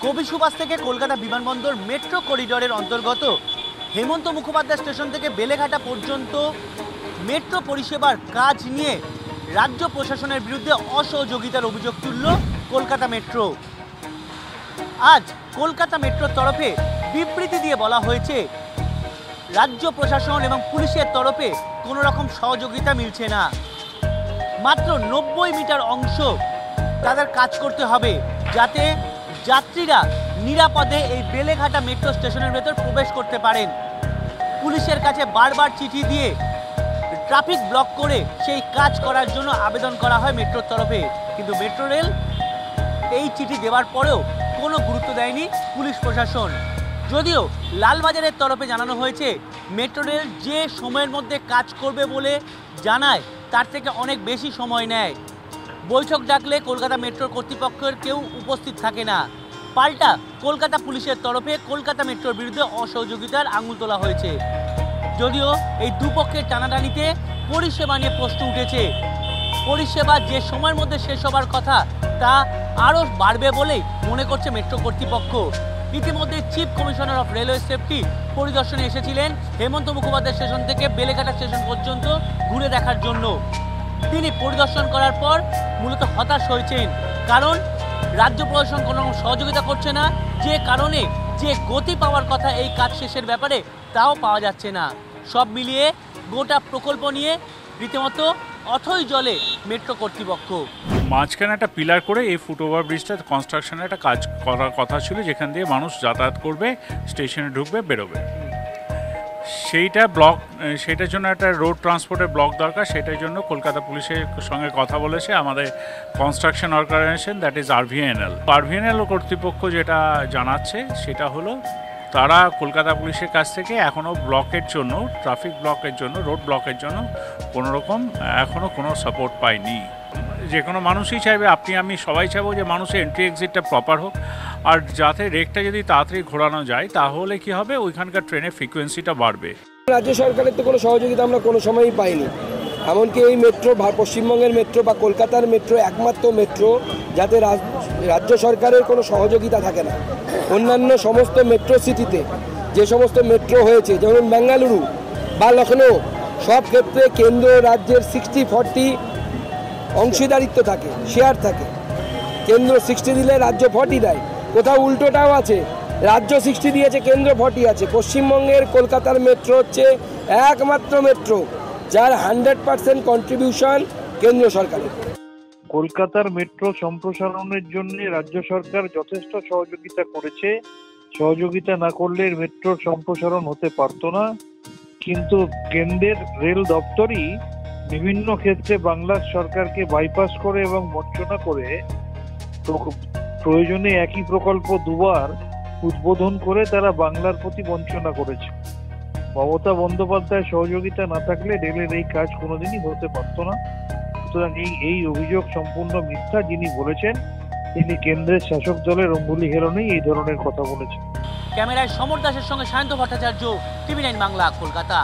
কবি সুভাষ থেকে কলকাতা বিমানবন্দর মেট্রো করিডোরের অন্তর্গত হেমন্ত মুখোপাধ্যায় স্টেশন থেকে বেলেঘাটা পর্যন্ত মেট্রো পরিষেবার কাজ নিয়ে রাজ্য প্রশাসনের বিরুদ্ধে অসহযোগিতার অভিযোগ তুলল কলকাতা মেট্রো। আজ কলকাতা মেট্রোর তরফে বিবৃতি দিয়ে বলা হয়েছে, রাজ্য প্রশাসন এবং পুলিশের তরফে কোনো রকম সহযোগিতা মিলছে না। মাত্র 90 মিটার অংশ তাদের কাজ করতে হবে, যাতে যাত্রীরা নিরাপদে এই বেলেঘাটা মেট্রো স্টেশনের ভেতর প্রবেশ করতে পারেন। পুলিশের কাছে বারবার চিঠি দিয়ে ট্রাফিক ব্লক করে সেই কাজ করার জন্য আবেদন করা হয় মেট্রোর তরফে, কিন্তু মেট্রো রেল এই চিঠি দেওয়ার পরেও কোনো গুরুত্ব দেয়নি পুলিশ প্রশাসন। যদিও লালবাজারের তরফে জানানো হয়েছে, মেট্রো রেল যে সময়ের মধ্যে কাজ করবে বলে জানায় তার থেকে অনেক বেশি সময় নেয়। বৈঠক ডাকলে কলকাতা মেট্রোর কর্তৃপক্ষের কেউ উপস্থিত থাকে না। পাল্টা কলকাতা পুলিশের তরফে কলকাতা মেট্রোর বিরুদ্ধে অসহযোগিতার আঙুল তোলা হয়েছে। যদিও এই দুপক্ষের টানাটানিতে পরিষেবা নিয়ে প্রশ্ন উঠেছে। পরিষেবা যে সময়ের মধ্যে শেষ হবার কথা তা আরও বাড়বে বলেই মনে করছে মেট্রো কর্তৃপক্ষ। ইতিমধ্যে chief commissioner of railway safety পরিদর্শনে এসেছিলেন হেমন্ত মুখোপাধ্যায় স্টেশন থেকে বেলেঘাটা স্টেশন পর্যন্ত ঘুরে দেখার জন্য। তিনি পরিদর্শন করার পর মূলত হতাশ হয়েছেন, কারণ রাজ্য প্রশাসন কোনো সহযোগিতা করছে না, যে কারণে যে গতি পাওয়ার কথা এই কাজ শেষের ব্যাপারে তাও পাওয়া যাচ্ছে না। সব মিলিয়ে গোটা প্রকল্প নিয়ে রীতিমতো অথই জলে মেট্রো কর্তৃপক্ষ। মাঝখানে একটা পিলার করে এই ফুটওভার ব্রিজটা কনস্ট্রাকশনের একটা কাজ করার কথা ছিল, যেখান দিয়ে মানুষ যাতায়াত করবে, স্টেশনে ঢুকবে, বেরোবে। সেইটার জন্য একটা রোড ট্রান্সপোর্টের ব্লক দরকার। সেটার জন্য কলকাতা পুলিশের সঙ্গে কথা বলেছে আমাদের construction organisation, that is RVNL কর্তৃপক্ষ। যেটা জানাচ্ছে সেটা হলো, তারা কলকাতা পুলিশের কাছ থেকে এখনও ব্লকের জন্য, ট্রাফিক ব্লকের জন্য, রোড ব্লকের জন্য কোনো রকম এখনও কোনো সাপোর্ট পায়নি। যে কোনো মানুষই চাইবে, আপনি আমি সবাই চাইবো যে মানুষের এন্ট্রি এক্সিটটা প্রপার হোক, আর যাতে রেকটা যদি তাড়াতাড়ি ঘোরানো যায় তাহলে কি হবে, ওইখানকার ট্রেনের ফ্রিকোয়েন্সিটা বাড়বে। রাজ্য সরকারের তো কোনো সহযোগিতা আমরা কোনো সময়ই পাইনি। এমনকি এই মেট্রো পশ্চিমবঙ্গের মেট্রো বা কলকাতার মেট্রো একমাত্র মেট্রো যাতে রাজ্য সরকারের কোনো সহযোগিতা থাকে না। অন্যান্য সমস্ত মেট্রো সিটিতে যে সমস্ত মেট্রো হয়েছে, যেমন বেঙ্গালুরু বা লখনৌ, সব ক্ষেত্রে কেন্দ্র রাজ্যের 60-40 অংশীদারিত্ব থাকে, শেয়ার থাকে। কেন্দ্র 60 দিলে রাজ্য 40 দেয়। কোথাও উল্টোটাও আছে, রাজ্য 60 দিয়েছে, কেন্দ্র 40 আছে। পশ্চিমবঙ্গের কলকাতার মেট্রো হচ্ছে একমাত্র মেট্রো যার 100% কন্ট্রিবিউশন কেন্দ্র সরকারের। কলকাতার মেট্রো সম্প্রসারণের জন্য রাজ্য সরকার যথেষ্ট সহযোগিতা করেছে। সহযোগিতা না করলে মেট্রোর সম্প্রসারণ হতে পারত না। কিন্তু কেন্দ্রের রেল দপ্তরই বিভিন্ন ক্ষেত্রে বাংলার সরকারকে বাইপাস করে এবং বঞ্চনা করে প্রয়োজনে একই প্রকল্প দুবার উদ্বোধন করে তারা বাংলার প্রতি বঞ্চনা করেছে। মমতা বন্দ্যোপাধ্যায় সহযোগিতা না থাকলে রেলের এই কাজ কোনোদিনই হতে পারত না। সুতরাং এই অভিযোগ সম্পূর্ণ মিথ্যা। যিনি বলেছেন তিনি কেন্দ্রের শাসক দলের অঙ্গুলি হেলনেই এই ধরনের কথা বলেছেন। ক্যামেরায় সমর দাসের সঙ্গে সায়ন্ত ভট্টাচার্য, টিভি9 বাংলা, কলকাতা।